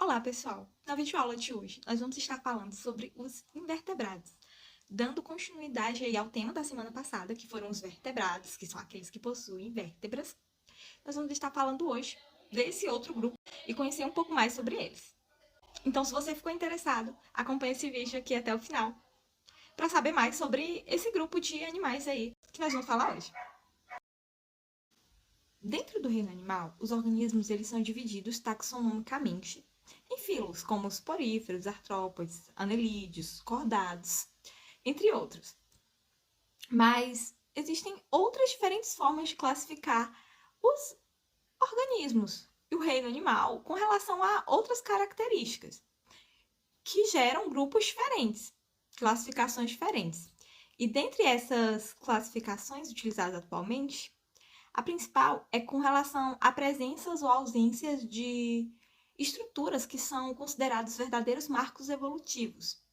Olá, pessoal! Na videoaula de hoje, nós vamos estar falando sobre os invertebrados, dando continuidade aí ao tema da semana passada, que foram os vertebrados, que são aqueles que possuem vértebras. Nós vamos estar falando hoje desse outro grupo e conhecer um pouco mais sobre eles. Então, se você ficou interessado, acompanhe esse vídeo aqui até o final, para saber mais sobre esse grupo de animais aí que nós vamos falar hoje. Dentro do reino animal, os organismos eles são divididos taxonomicamente em filos, como os poríferos, artrópodes, anelídeos, cordados, entre outros. Mas existem outras diferentes formas de classificar os organismos e o reino animal com relação a outras características que geram grupos diferentes, classificações diferentes. E dentre essas classificações utilizadas atualmente, a principal é com relação a presenças ou ausências de estruturas que são considerados verdadeiros marcos evolutivos,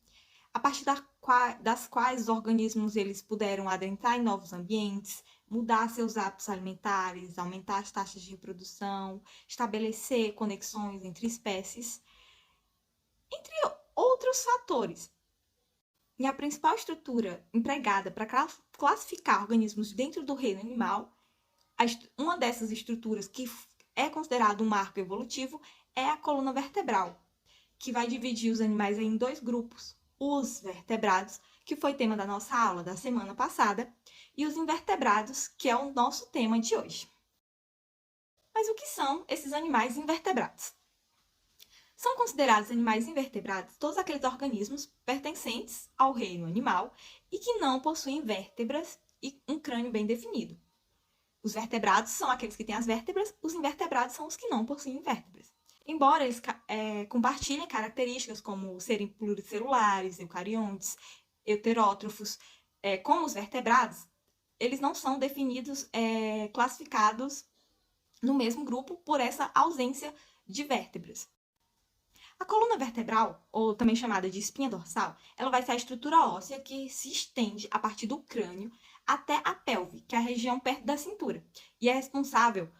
a partir das quais os organismos eles puderam adentrar em novos ambientes, mudar seus hábitos alimentares, aumentar as taxas de reprodução, estabelecer conexões entre espécies, entre outros fatores. E a principal estrutura empregada para classificar organismos dentro do reino animal, uma dessas estruturas que é considerado um marco evolutivo é a coluna vertebral, que vai dividir os animais em dois grupos, os vertebrados, que foi tema da nossa aula da semana passada, e os invertebrados, que é o nosso tema de hoje. Mas o que são esses animais invertebrados? São considerados animais invertebrados todos aqueles organismos pertencentes ao reino animal e que não possuem vértebras e um crânio bem definido. Os vertebrados são aqueles que têm as vértebras, os invertebrados são os que não possuem vértebras. Embora eles compartilhem características como serem pluricelulares, eucariontes, heterótrofos, como os vertebrados, eles não são definidos, classificados no mesmo grupo por essa ausência de vértebras. A coluna vertebral, ou também chamada de espinha dorsal, ela vai ser a estrutura óssea que se estende a partir do crânio até a pelve, que é a região perto da cintura, e é responsável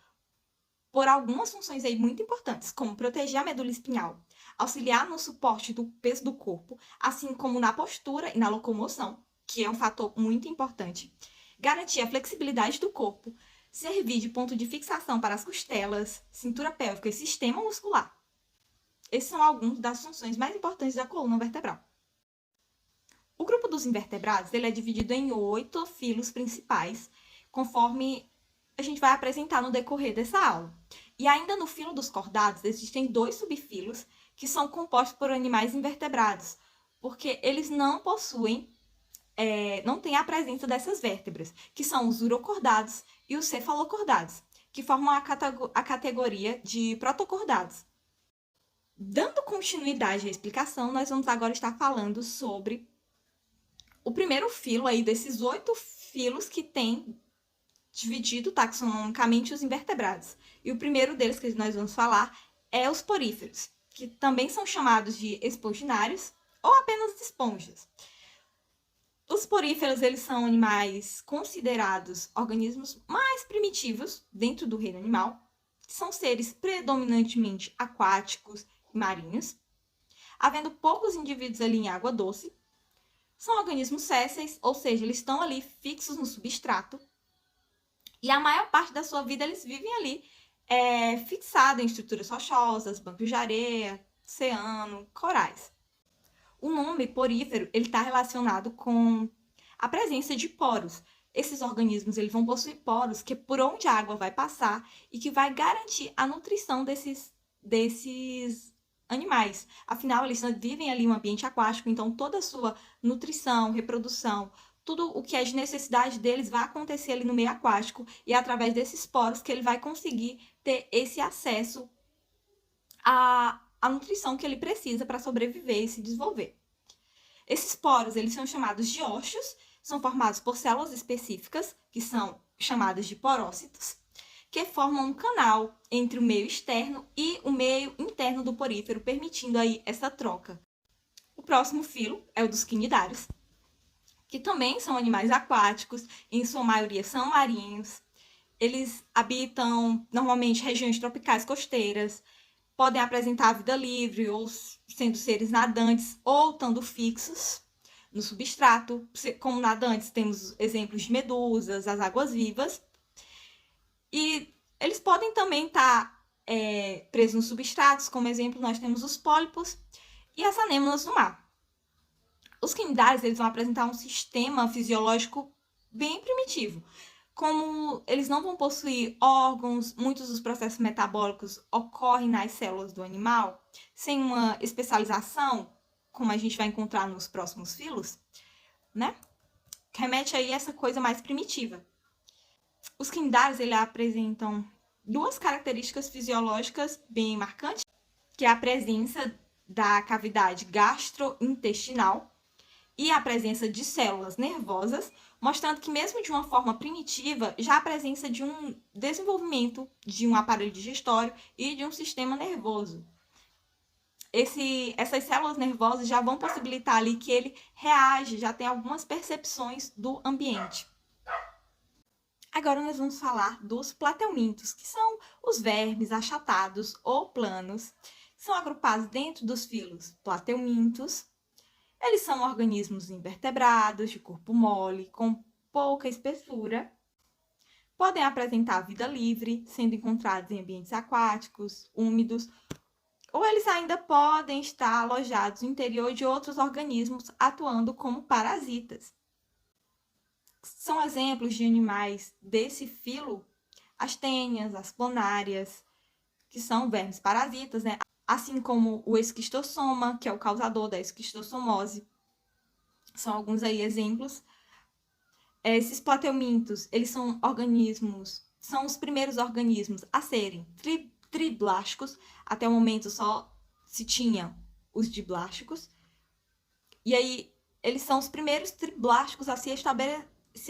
por algumas funções aí muito importantes, como proteger a medula espinhal, auxiliar no suporte do peso do corpo, assim como na postura e na locomoção, que é um fator muito importante, garantir a flexibilidade do corpo, servir de ponto de fixação para as costelas, cintura pélvica e sistema muscular. Esses são alguns das funções mais importantes da coluna vertebral. O grupo dos invertebrados ele é dividido em 8 filos principais, conforme a gente vai apresentar no decorrer dessa aula. E ainda no filo dos cordados, existem 2 subfilos que são compostos por animais invertebrados, porque eles não possuem, não têm a presença dessas vértebras, que são os urocordados e os cefalocordados, que formam a categoria de protocordados. Dando continuidade à explicação, nós vamos agora estar falando sobre o primeiro filo aí desses 8 filos que tem dividido taxonomicamente os invertebrados. E o primeiro deles que nós vamos falar é os poríferos, que também são chamados de esponginários ou apenas esponjas. Os poríferos eles são animais considerados organismos mais primitivos dentro do reino animal. São seres predominantemente aquáticos e marinhos, havendo poucos indivíduos ali em água doce. São organismos sésseis, ou seja, eles estão ali fixos no substrato. E a maior parte da sua vida eles vivem ali fixados em estruturas rochosas, bancos de areia, oceano, corais. O nome porífero está relacionado com a presença de poros. Esses organismos eles vão possuir poros que é por onde a água vai passar e que vai garantir a nutrição desses animais. Afinal, eles vivem ali em um ambiente aquático, então toda a sua nutrição, reprodução, tudo o que é de necessidade deles vai acontecer ali no meio aquático e é através desses poros que ele vai conseguir ter esse acesso à nutrição que ele precisa para sobreviver e se desenvolver. Esses poros eles são chamados de ósseos, são formados por células específicas, que são chamadas de porócitos, que formam um canal entre o meio externo e o meio interno do porífero, permitindo aí essa troca. O próximo filo é o dos quinidários, que também são animais aquáticos, em sua maioria são marinhos. Eles habitam normalmente regiões tropicais costeiras, podem apresentar vida livre, ou sendo seres nadantes, ou estando fixos no substrato. Como nadantes, temos exemplos de medusas, as águas-vivas. E eles podem também estar presos nos substratos, como exemplo, nós temos os pólipos e as anêmonas do mar. Os quinidários, eles vão apresentar um sistema fisiológico bem primitivo. Como eles não vão possuir órgãos, muitos dos processos metabólicos ocorrem nas células do animal, sem uma especialização, como a gente vai encontrar nos próximos filos, né? Remete aí a essa coisa mais primitiva. Os quinidários, eles apresentam duas características fisiológicas bem marcantes, que é a presença da cavidade gastrointestinal e a presença de células nervosas, mostrando que mesmo de uma forma primitiva, já há a presença de um desenvolvimento de um aparelho digestório e de um sistema nervoso. Essas células nervosas já vão possibilitar ali que ele reage, já tem algumas percepções do ambiente. Agora nós vamos falar dos plateumintos, que são os vermes achatados ou planos, que são agrupados dentro dos filos plateumintos. Eles são organismos invertebrados, de corpo mole, com pouca espessura. Podem apresentar vida livre, sendo encontrados em ambientes aquáticos, úmidos, ou eles ainda podem estar alojados no interior de outros organismos, atuando como parasitas. São exemplos de animais desse filo as tênias, as planárias, que são vermes parasitas, né? Assim como o esquistossoma, que é o causador da esquistossomose. São alguns aí exemplos. Esses plateumintos, eles são organismos, são os primeiros organismos a serem triblásticos. Até o momento só se tinha os diblásticos. E aí, eles são os primeiros triblásticos a se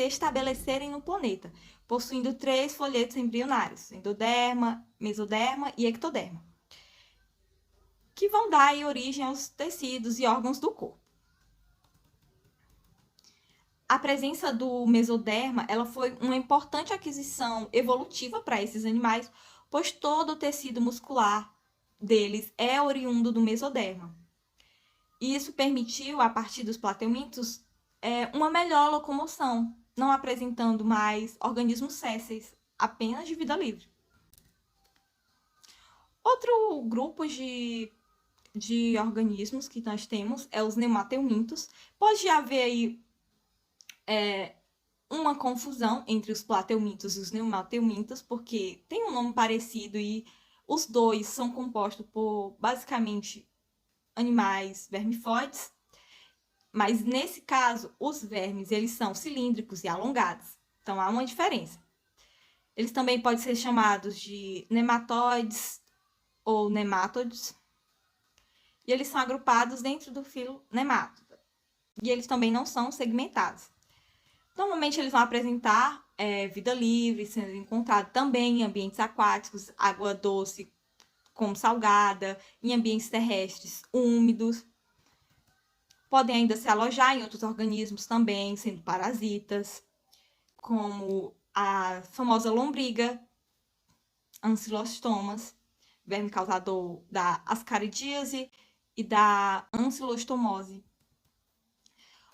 estabelecerem no planeta, possuindo 3 folhetos embrionários, endoderma, mesoderma e ectoderma, que vão dar aí origem aos tecidos e órgãos do corpo. A presença do mesoderma, ela foi uma importante aquisição evolutiva para esses animais, pois todo o tecido muscular deles é oriundo do mesoderma. E isso permitiu, a partir dos plateumintos, uma melhor locomoção, não apresentando mais organismos sésseis, apenas de vida livre. Outro grupo de organismos que nós temos é os nemateumintos. Pode haver aí uma confusão entre os plateumintos e os nemateumintos, porque tem um nome parecido e os dois são compostos por, basicamente, animais vermifóides. Mas, nesse caso, os vermes, eles são cilíndricos e alongados. Então, há uma diferença. Eles também podem ser chamados de nematóides ou nemátodes. E eles são agrupados dentro do filo Nematoda. E eles também não são segmentados. Normalmente, eles vão apresentar vida livre, sendo encontrado também em ambientes aquáticos, água doce como salgada, em ambientes terrestres úmidos. Podem ainda se alojar em outros organismos também, sendo parasitas, como a famosa lombriga, ancilostomas, verme causador da ascaridíase e da ancilostomose.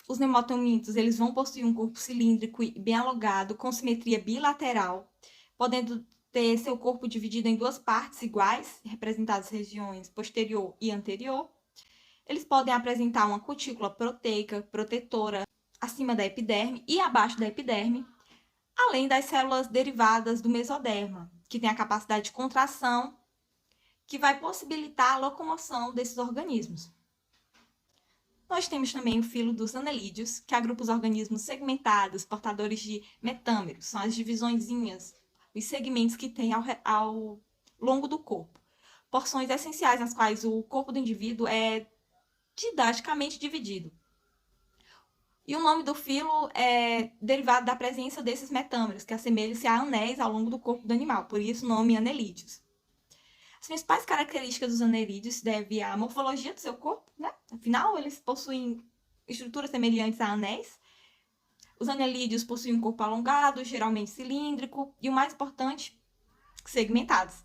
Os nemateumintos, eles vão possuir um corpo cilíndrico e bem alongado, com simetria bilateral, podendo ter seu corpo dividido em 2 partes iguais, representadas regiões posterior e anterior. Eles podem apresentar uma cutícula proteica, protetora, acima da epiderme e abaixo da epiderme, além das células derivadas do mesoderma, que tem a capacidade de contração, que vai possibilitar a locomoção desses organismos. Nós temos também o filo dos anelídeos, que agrupa os organismos segmentados, portadores de metâmeros, são as divisõezinhas, os segmentos que tem ao longo do corpo. Porções essenciais nas quais o corpo do indivíduo é didaticamente dividido. E o nome do filo é derivado da presença desses metâmeros, que assemelham-se a anéis ao longo do corpo do animal, por isso o nome anelídeos. As principais características dos anelídeos se devem à morfologia do seu corpo, né? Afinal, eles possuem estruturas semelhantes a anéis. Os anelídeos possuem um corpo alongado, geralmente cilíndrico, e o mais importante, segmentados.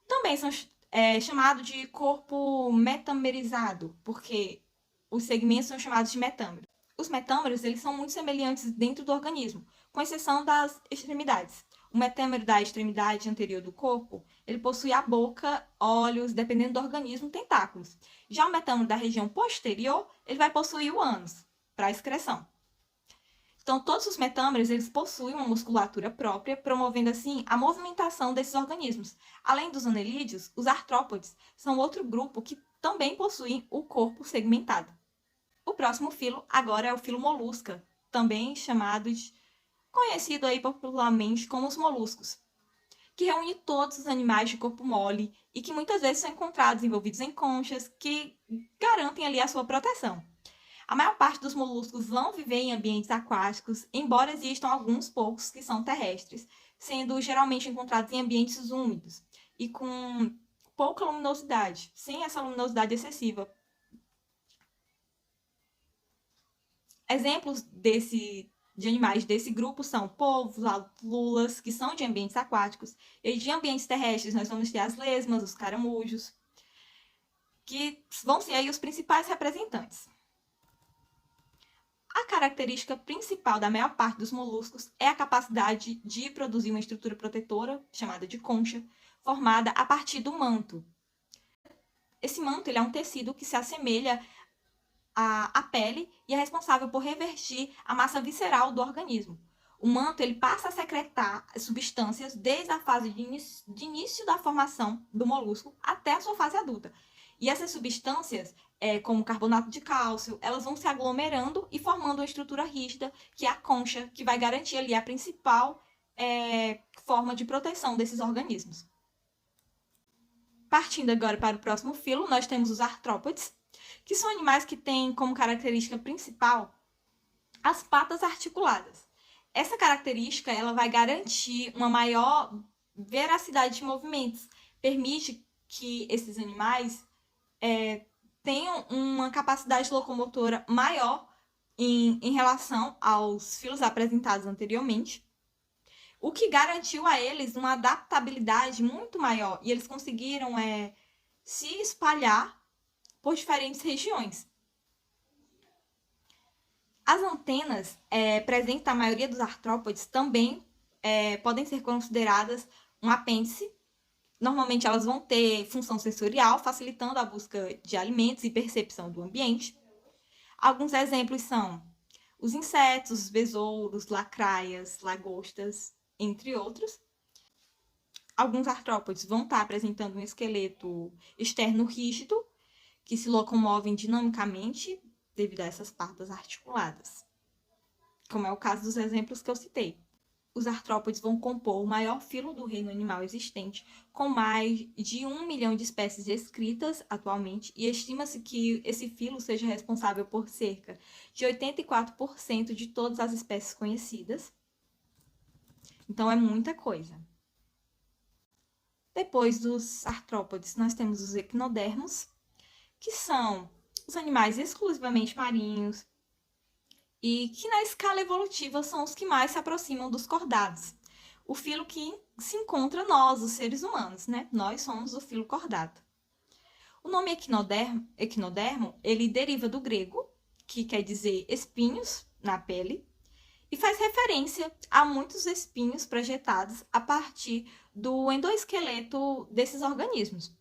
Também são é chamado de corpo metamerizado, porque os segmentos são chamados de metâmeros. Os metâmeros, eles são muito semelhantes dentro do organismo, com exceção das extremidades. O metâmero da extremidade anterior do corpo, ele possui a boca, olhos, dependendo do organismo, tentáculos. Já o metâmero da região posterior, ele vai possuir o ânus, para excreção. Então, todos os metâmeros, eles possuem uma musculatura própria, promovendo, assim, a movimentação desses organismos. Além dos anelídeos, os artrópodes são outro grupo que também possuem o corpo segmentado. O próximo filo agora é o filo molusca, também conhecido aí popularmente como os moluscos, que reúne todos os animais de corpo mole e que muitas vezes são encontrados envolvidos em conchas que garantem ali a sua proteção. A maior parte dos moluscos vão viver em ambientes aquáticos, embora existam alguns poucos que são terrestres, sendo geralmente encontrados em ambientes úmidos e com pouca luminosidade, sem essa luminosidade excessiva. Exemplos de animais desse grupo são polvos, lulas, que são de ambientes aquáticos, e de ambientes terrestres nós vamos ter as lesmas, os caramujos, que vão ser aí os principais representantes. A característica principal da maior parte dos moluscos é a capacidade de produzir uma estrutura protetora, chamada de concha, formada a partir do manto. Esse manto ele é um tecido que se assemelha à pele e é responsável por revestir a massa visceral do organismo. O manto ele passa a secretar substâncias desde a fase de início da formação do molusco até a sua fase adulta. E essas substâncias, como carbonato de cálcio, elas vão se aglomerando e formando uma estrutura rígida, que é a concha, que vai garantir ali a principal forma de proteção desses organismos. Partindo agora para o próximo filo, nós temos os artrópodes, que são animais que têm como característica principal as patas articuladas. Essa característica ela vai garantir uma maior veracidade de movimentos, permite que esses animais tenham uma capacidade locomotora maior em relação aos filos apresentados anteriormente, o que garantiu a eles uma adaptabilidade muito maior e eles conseguiram se espalhar por diferentes regiões. As antenas presentes na maioria dos artrópodes também podem ser consideradas um apêndice. Normalmente elas vão ter função sensorial, facilitando a busca de alimentos e percepção do ambiente. Alguns exemplos são os insetos, os besouros, lacraias, lagostas, entre outros. Alguns artrópodes vão estar apresentando um esqueleto externo rígido, que se locomovem dinamicamente devido a essas patas articuladas, como é o caso dos exemplos que eu citei. Os artrópodes vão compor o maior filo do reino animal existente, com mais de 1 milhão de espécies descritas atualmente, e estima-se que esse filo seja responsável por cerca de 84% de todas as espécies conhecidas. Então, é muita coisa. Depois dos artrópodes, nós temos os equinodermos, que são os animais exclusivamente marinhos e que na escala evolutiva são os que mais se aproximam dos cordados. O filo que se encontra nós, os seres humanos, né? Nós somos o filo cordado. O nome equinodermo, ele deriva do grego, que quer dizer espinhos na pele, e faz referência a muitos espinhos projetados a partir do endoesqueleto desses organismos,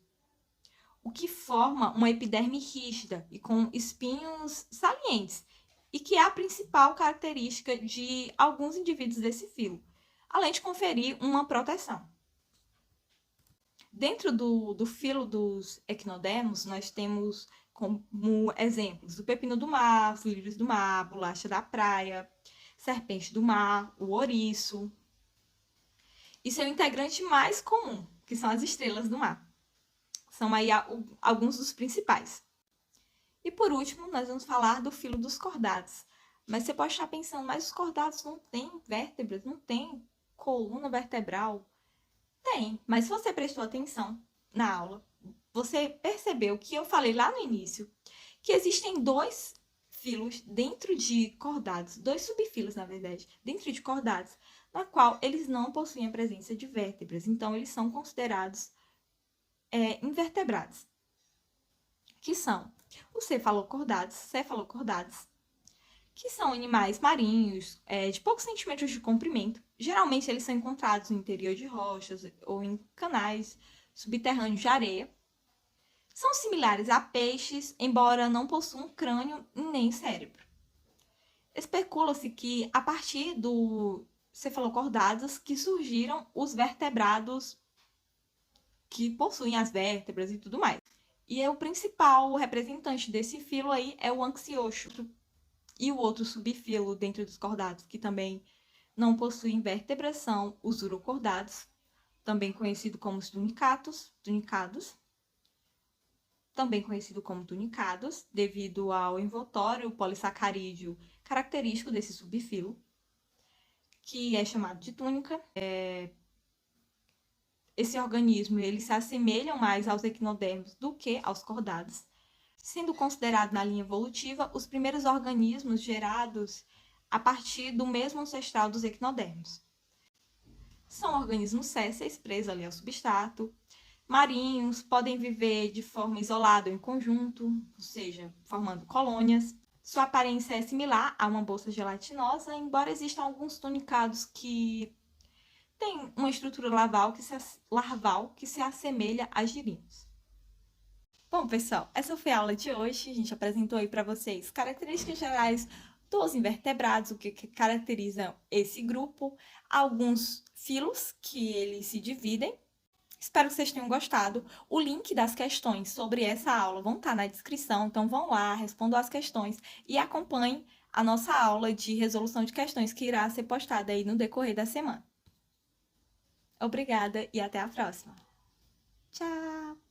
o que forma uma epiderme rígida e com espinhos salientes, e que é a principal característica de alguns indivíduos desse filo, além de conferir uma proteção. Dentro do filo dos equinodermos, nós temos como exemplos o pepino do mar, os lírios do mar, bolacha da praia, serpente do mar, o ouriço e seu integrante mais comum, que são as estrelas do mar. São aí alguns dos principais. E por último, nós vamos falar do filo dos cordados. Mas você pode estar pensando, mas os cordados não têm vértebras, não têm coluna vertebral? Tem, mas se você prestou atenção na aula, você percebeu que eu falei lá no início que existem dois filos dentro de cordados, dois subfilos, na verdade, dentro de cordados, na qual eles não possuem a presença de vértebras. Então, eles são considerados invertebrados, que são os cefalocordados, que são animais marinhos de poucos centímetros de comprimento. Geralmente eles são encontrados no interior de rochas ou em canais subterrâneos de areia. São similares a peixes, embora não possuam crânio nem cérebro. Especula-se que a partir do cefalocordados que surgiram os vertebrados que possuem as vértebras e tudo mais. E o principal representante desse filo aí é o anxioxo. E o outro subfilo dentro dos cordados, que também não possuem vértebras, são os urocordados, também conhecido como os tunicados, também conhecido como tunicados, devido ao envoltório polissacarídeo característico desse subfilo, que é chamado de túnica. Esse organismo ele se assemelha mais aos equinodermos do que aos cordados, sendo considerado na linha evolutiva os primeiros organismos gerados a partir do mesmo ancestral dos equinodermos. São organismos sésseis, presos ali ao substrato, marinhos, podem viver de forma isolada ou em conjunto, ou seja, formando colônias. Sua aparência é similar a uma bolsa gelatinosa, embora existam alguns tunicados que têm uma estrutura larval que se assemelha a girinos. Bom, pessoal, essa foi a aula de hoje. A gente apresentou aí para vocês características gerais dos invertebrados, o que caracteriza esse grupo, alguns filos que eles se dividem. Espero que vocês tenham gostado. O link das questões sobre essa aula vão estar na descrição, então vão lá, respondam as questões e acompanhem a nossa aula de resolução de questões que irá ser postada aí no decorrer da semana. Obrigada e até a próxima. Tchau!